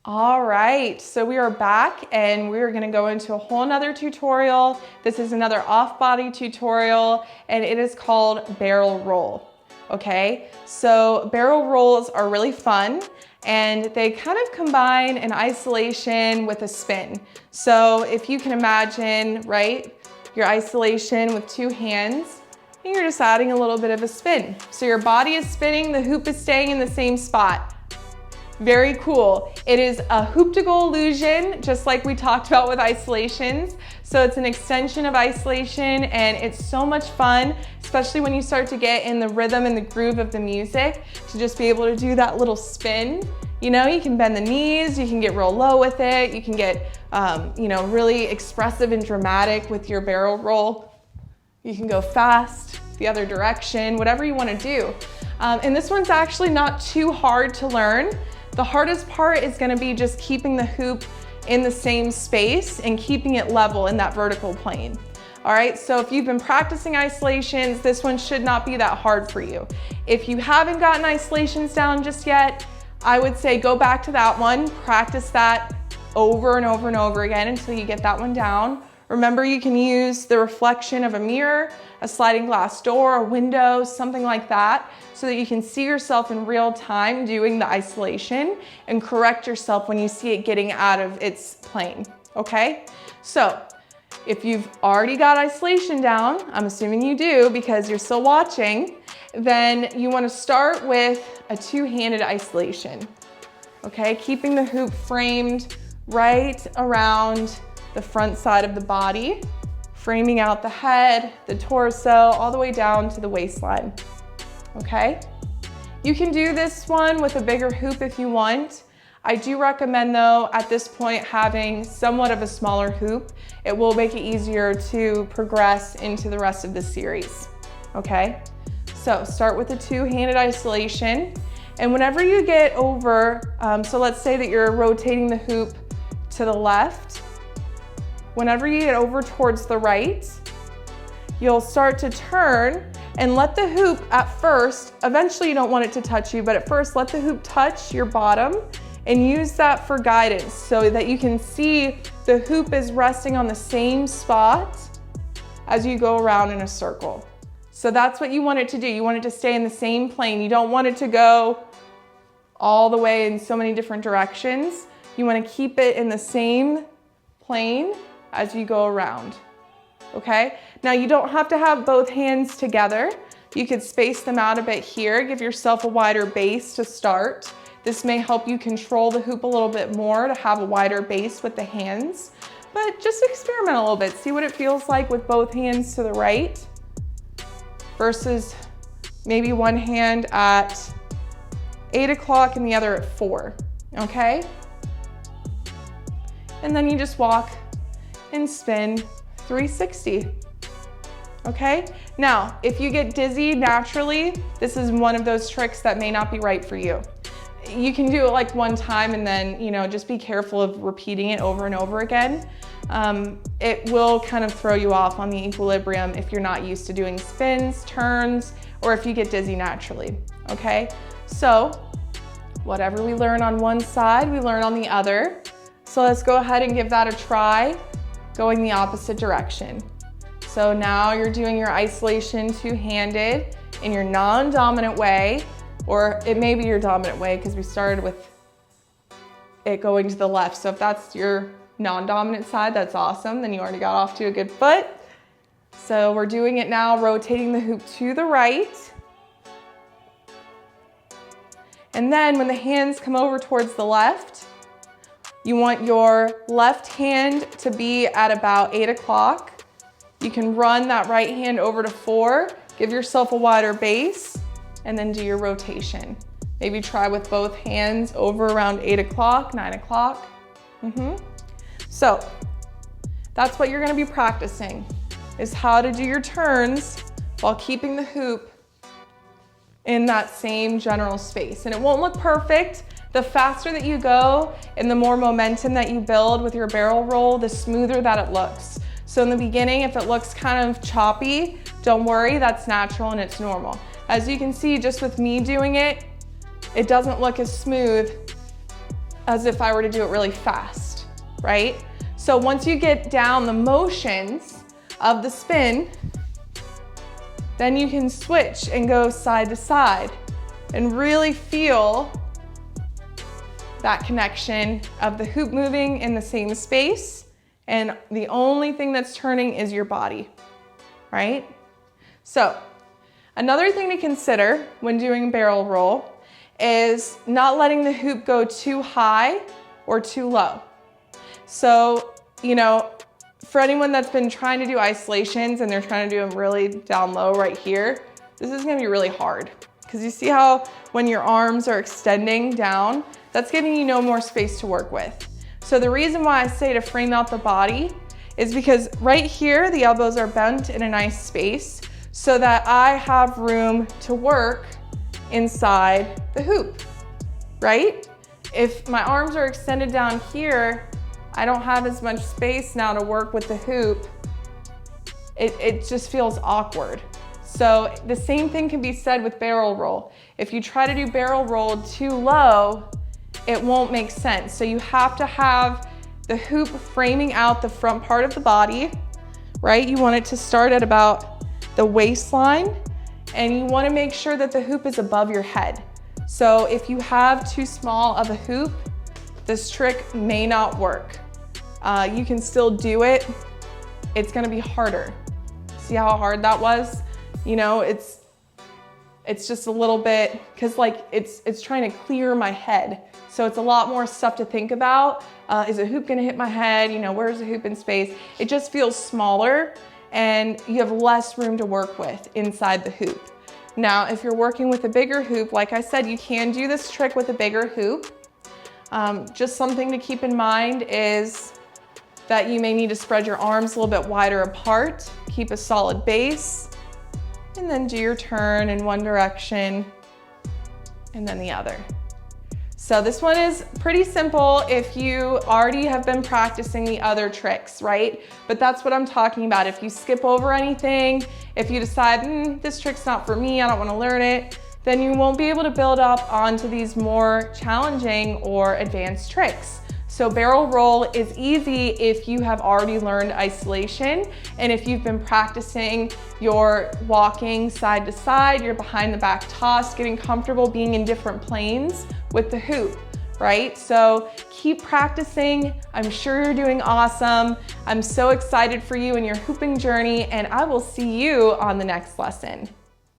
All right, so we are back and we're gonna go into a whole nother tutorial. This is another off-body tutorial and it is called barrel roll, okay? So barrel rolls are really fun and they kind of combine an isolation with a spin. So if you can imagine, right, your isolation with two hands, and you're just adding a little bit of a spin. So your body is spinning, the hoop is staying in the same spot. Very cool. It is a hoop to goal illusion, just like we talked about with isolations. So it's an extension of isolation and it's so much fun, especially when you start to get in the rhythm and the groove of the music, to just be able to do that little spin. You know, you can bend the knees, you can get real low with it, you can get, really expressive and dramatic with your barrel roll. You can go fast, the other direction, whatever you want to do. And this one's actually not too hard to learn. The hardest part is going to be just keeping the hoop in the same space and keeping it level in that vertical plane. All right, so if you've been practicing isolations, this one should not be that hard for you. If you haven't gotten isolations down just yet, I would say go back to that one, practice that over and over and over again until you get that one down. Remember, you can use the reflection of a mirror, a sliding glass door, a window, something like that, so that you can see yourself in real time doing the isolation and correct yourself when you see it getting out of its plane, okay? So if you've already got isolation down, I'm assuming you do because you're still watching, then you want to start with a two-handed isolation, okay? Keeping the hoop framed right around the front side of the body, framing out the head, the torso, all the way down to the waistline, okay? You can do this one with a bigger hoop if you want. I do recommend though, at this point, having somewhat of a smaller hoop. It will make it easier to progress into the rest of the series, okay? So start with a two-handed isolation, and whenever you get over, so let's say that you're rotating the hoop to the left, whenever you get over towards the right, you'll start to turn and let the hoop at first, eventually you don't want it to touch you, but at first let the hoop touch your bottom and use that for guidance so that you can see the hoop is resting on the same spot as you go around in a circle. So that's what you want it to do. You want it to stay in the same plane. You don't want it to go all the way in so many different directions. You want to keep it in the same plane as you go around, okay? Now you don't have to have both hands together. You could space them out a bit here, give yourself a wider base to start. This may help you control the hoop a little bit more to have a wider base with the hands, but just experiment a little bit. See what it feels like with both hands to the right versus maybe one hand at 8 o'clock and the other at 4, okay? And then you just walk and spin 360, okay? Now, if you get dizzy naturally, this is one of those tricks that may not be right for you. You can do it like one time and then, just be careful of repeating it over and over again. It will kind of throw you off on the equilibrium if you're not used to doing spins, turns, or if you get dizzy naturally, okay? So, whatever we learn on one side, we learn on the other. So let's go ahead and give that a try, going the opposite direction. So now you're doing your isolation two-handed in your non-dominant way, or it may be your dominant way because we started with it going to the left. So if that's your non-dominant side, that's awesome. Then you already got off to a good foot. So we're doing it now, rotating the hoop to the right. And then when the hands come over towards the left, you want your left hand to be at about 8 o'clock. You can run that right hand over to 4, give yourself a wider base, and then do your rotation. Maybe try with both hands over around 8 o'clock, 9 o'clock. So that's what you're gonna be practicing, is how to do your turns while keeping the hoop in that same general space. And it won't look perfect. The faster that you go and the more momentum that you build with your barrel roll, the smoother that it looks. So in the beginning, if it looks kind of choppy, don't worry, that's natural and it's normal. As you can see, just with me doing it, it doesn't look as smooth as if I were to do it really fast, right? So once you get down the motions of the spin, then you can switch and go side to side and really feel that connection of the hoop moving in the same space, and the only thing that's turning is your body, right? So another thing to consider when doing barrel roll is not letting the hoop go too high or too low. So, you know, for anyone that's been trying to do isolations and they're trying to do them really down low right here, this is gonna be really hard. Because you see how when your arms are extending down, that's giving you no more space to work with. So the reason why I say to frame out the body is because right here, the elbows are bent in a nice space so that I have room to work inside the hoop, right? If my arms are extended down here, I don't have as much space now to work with the hoop. It just feels awkward. So the same thing can be said with barrel roll. If you try to do barrel roll too low, it won't make sense. So you have to have the hoop framing out the front part of the body, right? You want it to start at about the waistline, and you want to make sure that the hoop is above your head. So if you have too small of a hoop, this trick may not work. You can still do it. It's gonna be harder. See how hard that was? You know, it's just a little bit, cause like it's trying to clear my head. So it's a lot more stuff to think about. Is a hoop gonna hit my head? You know, where's the hoop in space? It just feels smaller and you have less room to work with inside the hoop. Now, if you're working with a bigger hoop, like I said, you can do this trick with a bigger hoop. Just something to keep in mind is that you may need to spread your arms a little bit wider apart, keep a solid base, and then do your turn in one direction and then the other. So this one is pretty simple if you already have been practicing the other tricks, right? But that's what I'm talking about. If you skip over anything, if you decide, this trick's not for me, I don't want to learn it, then you won't be able to build up onto these more challenging or advanced tricks. So barrel roll is easy if you have already learned isolation and if you've been practicing your walking side to side, your behind the back toss, getting comfortable being in different planes with the hoop, right? So keep practicing. I'm sure you're doing awesome. I'm so excited for you in your hooping journey, and I will see you on the next lesson.